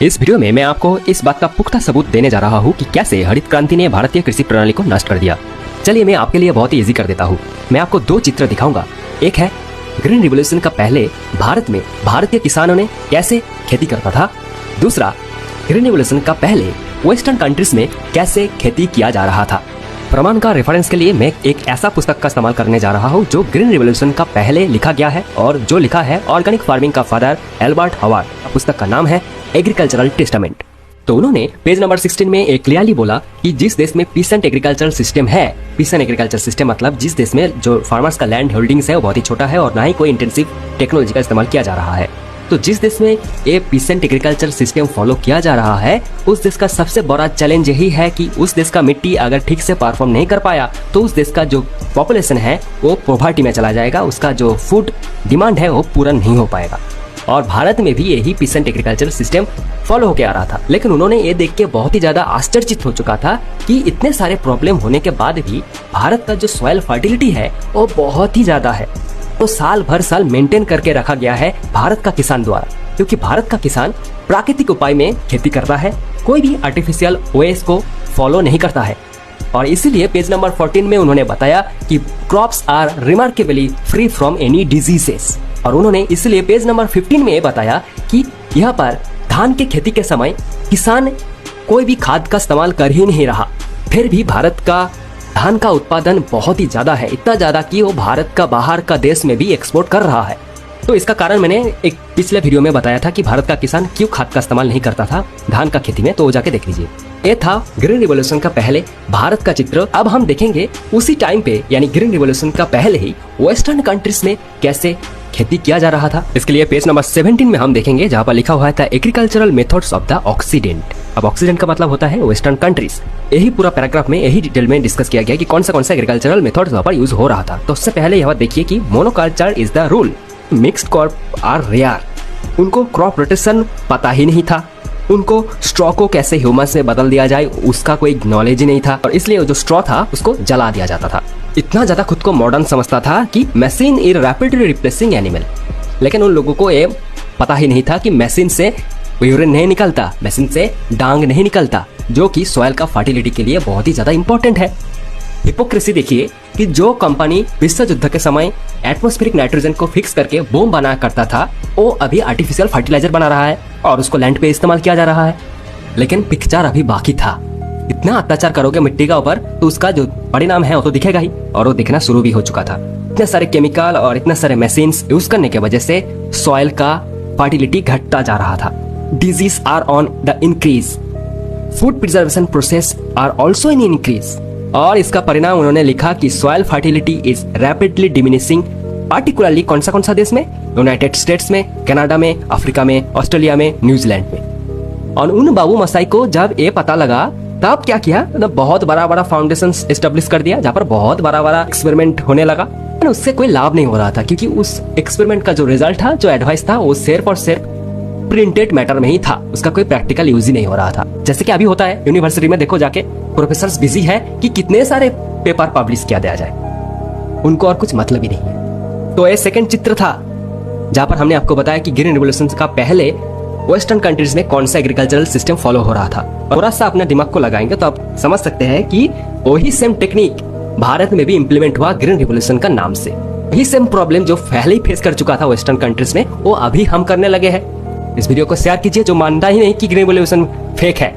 इस वीडियो में मैं आपको इस बात का पुख्ता सबूत देने जा रहा हूँ कि कैसे हरित क्रांति ने भारतीय कृषि प्रणाली को नष्ट कर दिया। चलिए मैं आपके लिए बहुत ही इजी कर देता हूँ। मैं आपको दो चित्र दिखाऊंगा। एक है ग्रीन रिवॉल्यूशन का पहले भारत में भारतीय किसानों ने कैसे खेती करता था। दूसरा ग्रीन रिवॉल्यूशन का पहले वेस्टर्न कंट्रीज में कैसे खेती किया जा रहा था। प्रमाण का रेफरेंस के लिए मैं एक ऐसा पुस्तक का इस्तेमाल करने जा रहा हूँ जो ग्रीन रिवॉल्यूशन का पहले लिखा गया है और जो लिखा है ऑर्गेनिक फार्मिंग का फादर एल्बर्ट हवार्ड। पुस्तक का नाम है एग्रीकल्चरल टेस्टामेंट। तो उन्होंने पेज नंबर 16 में एक क्लियरली बोला कि जिस देश में पीसेंट एग्रीकल्चरल सिस्टम है, पीसेंट एग्रीकल्चर सिस्टम मतलब जिस देश में जो फार्मर्स का लैंड होल्डिंग्स है वो बहुत ही छोटा है और ना ही कोई इंटेंसिव टेक्नोलॉजी का इस्तेमाल किया जा रहा है। तो जिस देश में ये पीसेंट एग्रीकल्चर सिस्टम फॉलो किया जा रहा है उस देश का सबसे बड़ा चैलेंज यही है कि उस देश का मिट्टी अगर ठीक से परफॉर्म नहीं कर पाया तो उस देश का जो पॉपुलेशन है वो पॉवर्टी में चला जाएगा, उसका जो फूड डिमांड है वो पूरा नहीं हो पाएगा। और भारत में भी यही पीसेंट एग्रीकल्चर सिस्टम फॉलो होकर आ रहा था। लेकिन उन्होंने ये देख के बहुत ही ज्यादा आश्चर्यचकित हो चुका था कि इतने सारे प्रॉब्लम होने के बाद भी भारत का जो सॉइल फर्टिलिटी है वो बहुत ही ज्यादा है। तो साल भर साल मेंटेन करके रखा गया है भारत का किसान द्वारा, क्योंकि भारत का किसान प्राकृतिक उपाय में खेती करता है, कोई भी आर्टिफिशियल वेज को फॉलो नहीं करता है। और इसीलिए पेज नंबर 14 में उन्होंने बताया कि crops are remarkably free from any diseases. और उन्होंने इसलिए पेज नंबर 15 में ये बताया कि यहाँ पर धान के खेती के समय किसान कोई भी खाद का इस्तेमाल कर ही नहीं रहा, फिर भी भारत का धान का उत्पादन बहुत ही ज्यादा है, इतना ज्यादा कि वो भारत का बाहर का देश में भी एक्सपोर्ट कर रहा है। तो इसका कारण मैंने एक पिछले वीडियो में बताया था कि भारत का किसान क्यों खाद का इस्तेमाल नहीं करता था धान का खेती में, तो वो जाके देख लीजिए। ये था ग्रीन रिवॉल्यूशन का पहले भारत का चित्र। अब हम देखेंगे उसी टाइम पे यानी ग्रीन रिवॉल्यूशन का पहले ही वेस्टर्न कंट्रीज में कैसे खेती किया जा रहा था। इसके लिए पेज नंबर 17 में हम देखेंगे जहाँ पर लिखा हुआ था agricultural methods of the oxidant. अब ऑक्सीडेंट का मतलब होता है वेस्टर्न कंट्रीज। यही पूरा पैराग्राफ में यही डिटेल में डिस्कस किया गया कि कौन सा एग्रीकल्चरल मेथड्स वहाँ पर यूज हो रहा था। तो उससे पहले यहाँ देखिए कि monoculture is the rule, mixed crop are rare. उनको क्रॉप रोटेशन पता ही नहीं था, उनको स्ट्रॉ को कैसे ह्यूमस में बदल दिया जाए उसका कोई नॉलेज ही नहीं था, और इसलिए जो स्ट्रॉ था उसको जला दिया जाता था। इतना ज्यादा खुद को मॉडर्न समझता था कि machine is rapidly replacing animal. लेकिन उन लोगों को ये पता ही नहीं था कि मशीन से यूरिन नहीं निकलता, मशीन से डांग नहीं निकलता, जो कि सॉइल का फर्टिलिटी के लिए बहुत ही ज्यादा इंपॉर्टेंट है। हिपोक्रेसी देखिए कि जो कंपनी विश्व युद्ध के समय एटमॉस्फेरिक नाइट्रोजन को फिक्स करके बोम बना करता था वो अभी आर्टिफिशियल फर्टिलाइजर बना रहा है और उसको लैंड पे इस्तेमाल किया जा रहा है। लेकिन पिक्चर अभी बाकी था। इतना अत्याचार करोगे मिट्टी का ऊपर तो उसका जो परिणाम है वो तो दिखेगा ही, और वो दिखना शुरू भी हो चुका था। इतने सारे केमिकल और इतने सारे मशीन यूज करने की वजह से सॉइल का फर्टिलिटी घटता जा रहा था। Disease are on the increase, food preservation process are also in increase. और इसका परिणाम उन्होंने लिखा कि soil fertility is rapidly diminishing, particularly कौन सा देश में, यूनाइटेड स्टेट्स में, कनाडा में, अफ्रीका में, ऑस्ट्रेलिया में, न्यूजीलैंड में। और उन बाबू मसाई को जब ये पता लगा तब क्या किया, बहुत बड़ा फाउंडेशन एस्टेब्लिश कर दिया जहाँ पर बहुत बड़ा एक्सपेरिमेंट होने लगा। उससे कोई लाभ नहीं हो रहा था क्योंकि उस एक्सपेरिमेंट का जो रिजल्ट था, जो एडवाइस था, वो सिर्फ और सिर्फ प्रिंटेड मैटर में ही था, उसका कोई प्रैक्टिकल यूज ही नहीं हो रहा था। जैसे कि अभी होता है यूनिवर्सिटी में, देखो जाके प्रोफेसर्स बिजी है कि कितने सारे पेपर पब्लिश किया दिया जाए, उनको और कुछ मतलब ही नहीं है। तो ये सेकंड चित्र था जहां पर हमने आपको बताया कि ग्रीन रिवॉल्यूशन का पहले वेस्टर्न कंट्रीज में कौन सा एग्रीकल्चरल सिस्टम फॉलो हो रहा था। थोड़ा सा अपने दिमाग को लगाएंगे तो आप समझ सकते हैं कि वही सेम टेक्निक भारत में भी इम्प्लीमेंट हुआ ग्रीन रिवॉल्यूशन का नाम से। वही सेम प्रॉब्लम जो पहले ही फेस कर चुका था वेस्टर्न कंट्रीज में वो अभी हम करने लगे हैं। इस वीडियो को शेयर कीजिए जो मानता ही नहीं कि ग्रीन रिवॉल्यूशन फेक है।